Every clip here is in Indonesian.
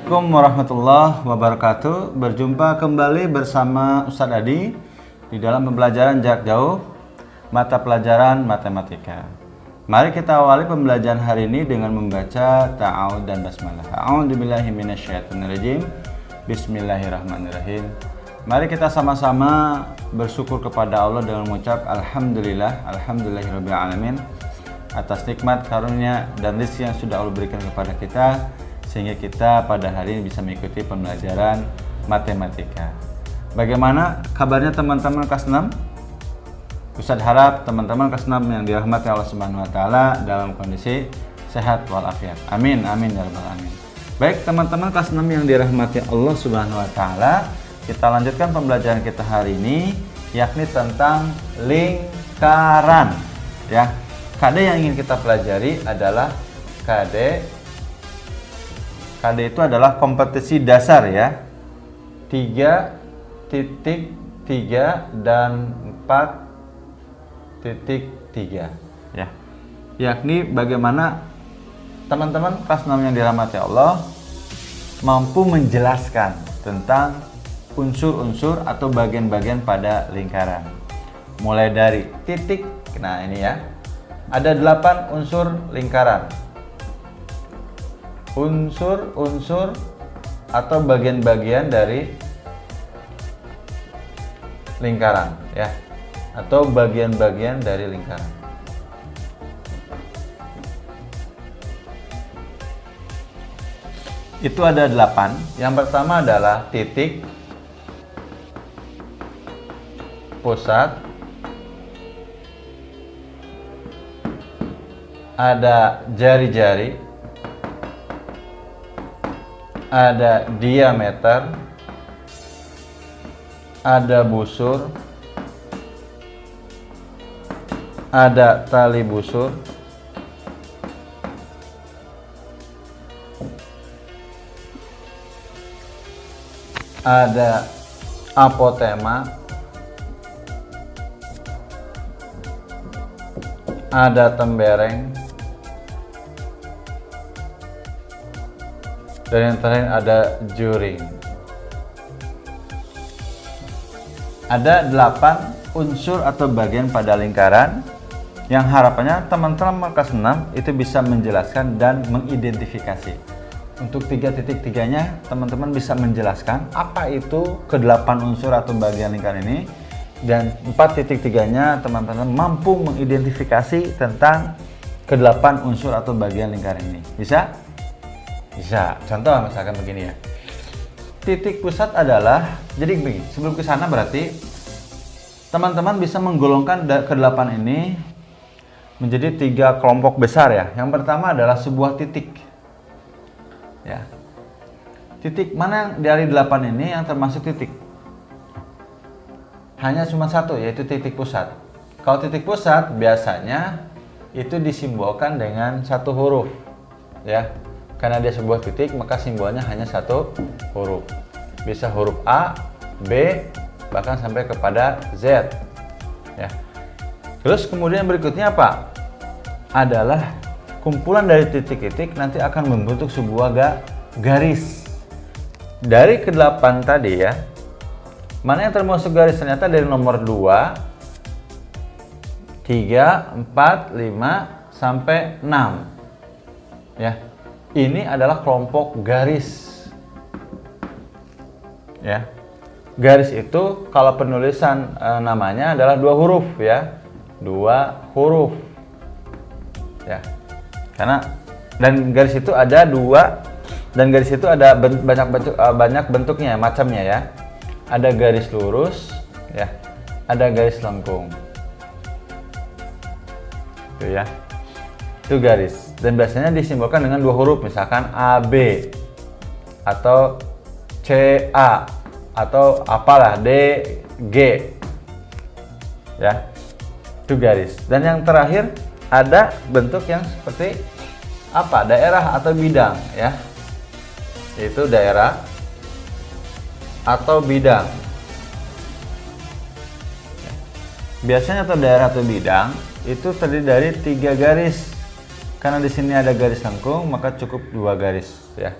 Assalamualaikum warahmatullahi wabarakatuh. Berjumpa kembali bersama Ustadz Adi di dalam pembelajaran jarak jauh mata pelajaran matematika. Mari kita awali pembelajaran hari ini dengan membaca ta'awudz dan basmalah. A'udzubillahi minasyaitonirrajim. Bismillahirrahmanirrahim. Mari kita sama-sama bersyukur kepada Allah dengan mengucap alhamdulillah, alhamdulillahirabbil alamin atas nikmat, karunia dan rezeki yang sudah Allah berikan kepada kita sehingga kita pada hari ini bisa mengikuti pembelajaran matematika. Bagaimana kabarnya teman-teman kelas 6? Ustadz harap teman-teman kelas 6 yang dirahmati Allah Subhanahu wa taala dalam kondisi sehat walafiat. Amin amin ya rabbal alamin. Baik teman-teman kelas 6 yang dirahmati Allah Subhanahu wa taala, kita lanjutkan pembelajaran kita hari ini yakni tentang lingkaran ya. KD yang ingin kita pelajari adalah KD itu adalah kompetisi dasar ya. 3.3 dan 4.3 ya. Yakni bagaimana teman-teman kelas 6 yang dirahmati Allah mampu menjelaskan tentang unsur-unsur atau bagian-bagian pada lingkaran. Mulai dari titik, nah ini ya. Ada 8 unsur lingkaran. Unsur-unsur atau bagian-bagian dari lingkaran ya, atau bagian-bagian dari lingkaran. Itu ada 8. Yang pertama adalah titik, pusat, ada jari-jari, ada diameter, ada busur, ada tali busur, ada apotema, ada tembereng, dan yang terakhir ada juring. Ada 8 unsur atau bagian pada lingkaran yang harapannya teman-teman kelas 6 itu bisa menjelaskan dan mengidentifikasi. Untuk 3.3-nya teman-teman bisa menjelaskan apa itu ke-8 unsur atau bagian lingkaran ini, dan 4.3-nya teman-teman mampu mengidentifikasi tentang ke-8 unsur atau bagian lingkaran ini. Bisa? Bisa. Contoh misalkan begini ya. Titik pusat adalah, jadi begini, sebelum ke sana berarti teman-teman bisa menggolongkan ke-8 ini menjadi 3 kelompok besar ya. Yang pertama adalah sebuah titik. Ya. Titik mana yang dari 8 ini yang termasuk titik? Hanya cuma satu, yaitu titik pusat. Kalau titik pusat biasanya itu disimbolkan dengan satu huruf ya. Karena dia sebuah titik, maka simbolnya hanya satu huruf. Bisa huruf A, B, bahkan sampai kepada Z. Ya. Terus kemudian berikutnya apa? Adalah kumpulan dari titik-titik nanti akan membentuk sebuah garis. Dari ke-8 tadi ya, mana yang termasuk garis? Ternyata dari nomor 2, 3, 4, 5, sampai 6. Ya. Ini adalah kelompok garis. Ya. Garis itu kalau penulisan namanya adalah 2 huruf ya. 2 huruf. Ya. Karena dan garis itu ada 2, dan garis itu ada banyak bentuknya, macamnya ya. Ada garis lurus ya. Ada garis lengkung. Itu ya. Itu garis. Dan biasanya disimbolkan dengan 2 huruf, misalkan AB atau CA atau apalah DG ya. Itu garis. Dan yang terakhir ada bentuk yang seperti apa? Daerah atau bidang ya. Itu daerah atau bidang. Biasanya atau daerah atau bidang itu terdiri dari 3 garis. Karena di sini ada garis lengkung, maka cukup 2 garis ya.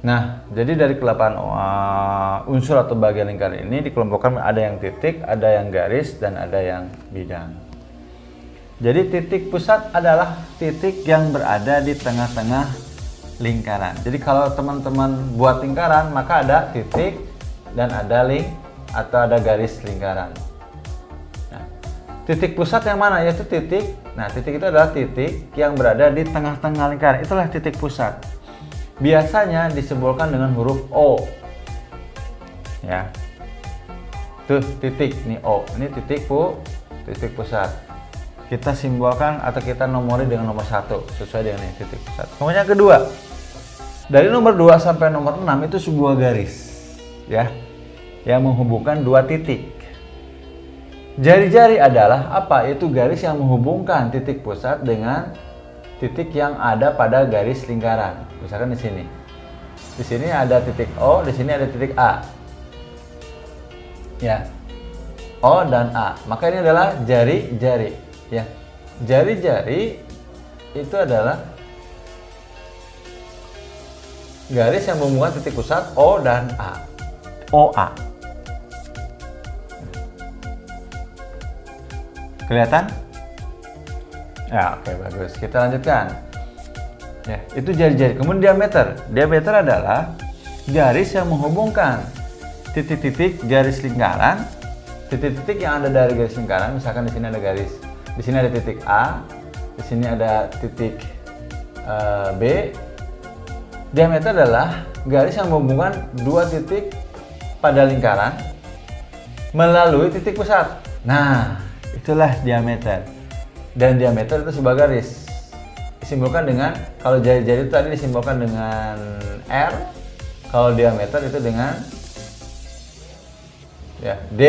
Nah, jadi dari ke-8 unsur atau bagian lingkaran ini dikelompokkan ada yang titik, ada yang garis, dan ada yang bidang. Jadi titik pusat adalah titik yang berada di tengah-tengah lingkaran. Jadi kalau teman-teman buat lingkaran, maka ada titik dan ada atau ada garis lingkaran. Nah, titik pusat yang mana? Yaitu titik. Nah, titik itu adalah titik yang berada di tengah-tengah lingkaran. Itulah titik pusat. Biasanya disimbolkan dengan huruf O. Ya. Tuh titik, nih O. Ini titik pusat. Kita simbolkan atau kita nomori dengan nomor 1 sesuai dengan ini, titik pusat. Kemudian yang kedua, dari nomor 2 sampai nomor 6 itu sebuah garis, ya, yang menghubungkan dua titik. Jari-jari adalah apa? Itu garis yang menghubungkan titik pusat dengan titik yang ada pada garis lingkaran. Misalkan di sini. Di sini ada titik O, di sini ada titik A. Ya. O dan A. Maka ini adalah jari-jari, ya. Jari-jari itu adalah garis yang menghubungkan titik pusat O dan A. OA. Kelihatan? Ya, oke, bagus. Kita lanjutkan. Ya, itu jari-jari. Kemudian diameter. Diameter adalah garis yang menghubungkan titik-titik garis lingkaran, titik-titik yang ada dari garis lingkaran. Misalkan di sini ada garis, di sini ada titik A, di sini ada titik B. Diameter adalah garis yang menghubungkan dua titik pada lingkaran melalui titik pusat. Nah, itulah diameter. Dan diameter itu sebuah garis. Disimbolkan dengan, kalau jari-jari itu tadi disimbolkan dengan R, kalau diameter itu dengan ya D.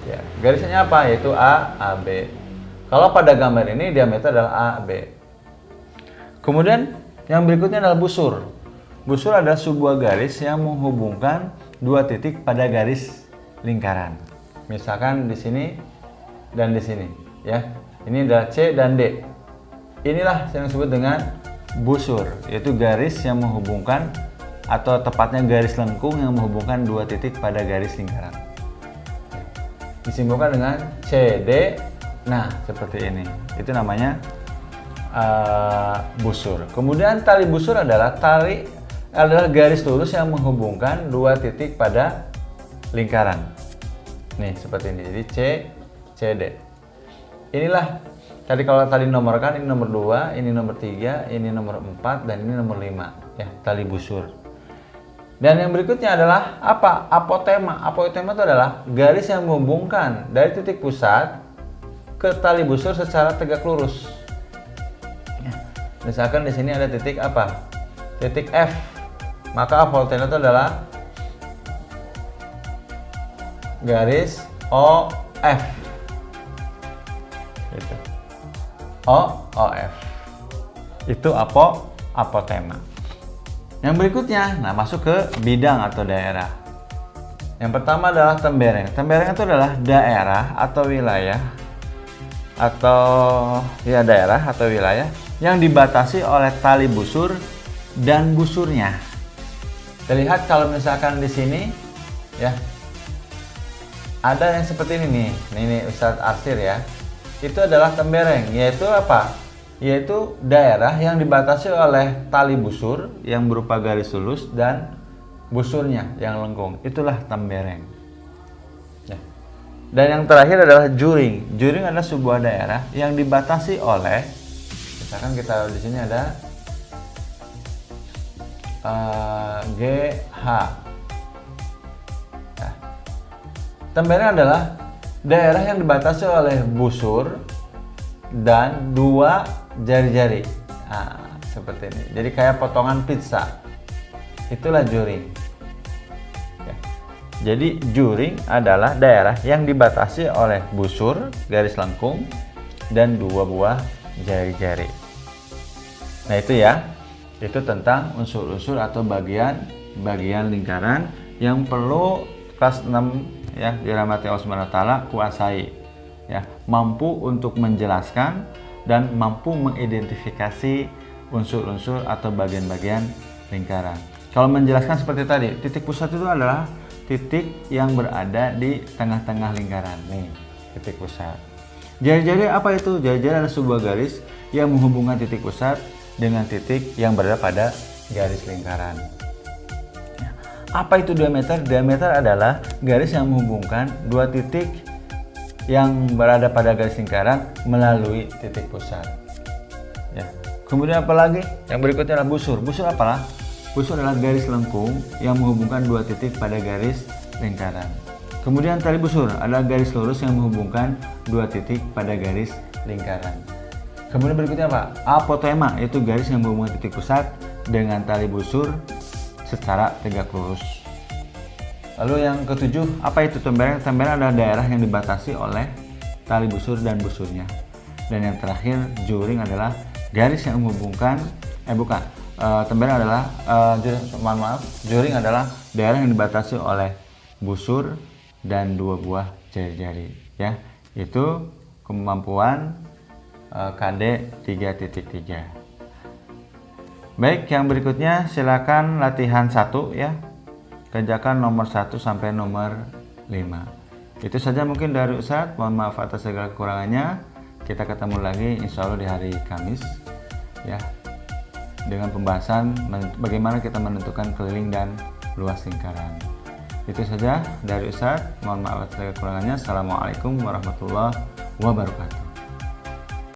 Ya, garisnya apa? Yaitu A, AB. Kalau pada gambar ini diameter adalah AB. Kemudian yang berikutnya adalah busur. Busur adalah sebuah garis yang menghubungkan dua titik pada garis lingkaran. Misalkan di sini dan di sini, ya. Ini adalah C dan D. Inilah yang disebut dengan busur, yaitu garis yang menghubungkan atau tepatnya garis lengkung yang menghubungkan dua titik pada garis lingkaran. Disimbolkan dengan CD. Nah, seperti ini. Itu namanya busur. Kemudian tali busur adalah garis lurus yang menghubungkan dua titik pada lingkaran. Nih, seperti ini. Jadi C, CD. Inilah tadi kalau tadi nomorkan, ini nomor 2, ini nomor 3, ini nomor 4, dan ini nomor 5, ya, tali busur. Dan yang berikutnya adalah apa? Apotema. Apotema itu adalah garis yang menghubungkan dari titik pusat ke tali busur secara tegak lurus. Ya. Misalkan di sini ada titik apa? Titik F. Maka apotema itu adalah garis OF. Gitu. OF. Itu apotema. Yang berikutnya, nah, masuk ke bidang atau daerah. Yang pertama adalah tembereng. Tembereng itu adalah daerah atau wilayah atau ya daerah atau wilayah yang dibatasi oleh tali busur dan busurnya. Terlihat kalau misalkan di sini, ya, ada yang seperti ini nih. Ini Ustadz Arsir, ya. Itu adalah tembereng, yaitu apa? Yaitu daerah yang dibatasi oleh tali busur yang berupa garis lurus dan busurnya yang lengkung. Itulah tembereng. Ya. Dan yang terakhir adalah juring. Juring adalah sebuah daerah yang dibatasi oleh, misalkan kita di sini ada GH. Ya. Tembereng adalah daerah yang dibatasi oleh busur dan dua jari-jari. Nah, seperti ini. Jadi kayak potongan pizza. Itulah juring. Ya. Jadi juring adalah daerah yang dibatasi oleh busur, garis lengkung, dan dua buah jari-jari. Nah, itu ya. Itu tentang unsur-unsur atau bagian lingkaran yang perlu kelas 6 ya dirahmati Allah Subhanahu wa taala kuasai, ya, mampu untuk menjelaskan dan mampu mengidentifikasi unsur-unsur atau bagian-bagian lingkaran. Kalau menjelaskan seperti tadi, titik pusat itu adalah titik yang berada di tengah-tengah lingkaran. Nih, titik pusat. Jari-jari apa itu? Jari-jari adalah sebuah garis yang menghubungkan titik pusat dengan titik yang berada pada garis lingkaran. Apa itu diameter? Diameter adalah garis yang menghubungkan dua titik yang berada pada garis lingkaran melalui titik pusat. Ya. Kemudian apa lagi? Yang berikutnya adalah busur. Busur apalah? Busur adalah garis lengkung yang menghubungkan dua titik pada garis lingkaran. Kemudian tali busur adalah garis lurus yang menghubungkan dua titik pada garis lingkaran. Kemudian berikutnya apa? Apotema, yaitu garis yang menghubungkan titik pusat dengan tali busur secara tegak lurus. Lalu yang ketujuh, apa itu tembelang? Tembelang adalah daerah yang dibatasi oleh tali busur dan busurnya. Dan yang terakhir, juring adalah garis yang menghubungkan, tembelang adalah, juring adalah daerah yang dibatasi oleh busur dan dua buah jari-jari, ya, itu kemampuan KD 3.3. Baik, yang berikutnya silakan latihan 1 ya. Kerjakan nomor 1 sampai nomor 5. Itu saja mungkin dari Ustadz. Mohon maaf atas segala kekurangannya. Kita ketemu lagi insya Allah di hari Kamis ya, dengan pembahasan bagaimana kita menentukan keliling dan luas lingkaran. Itu saja dari Ustadz. Mohon maaf atas segala kekurangannya. Assalamualaikum warahmatullahi wabarakatuh.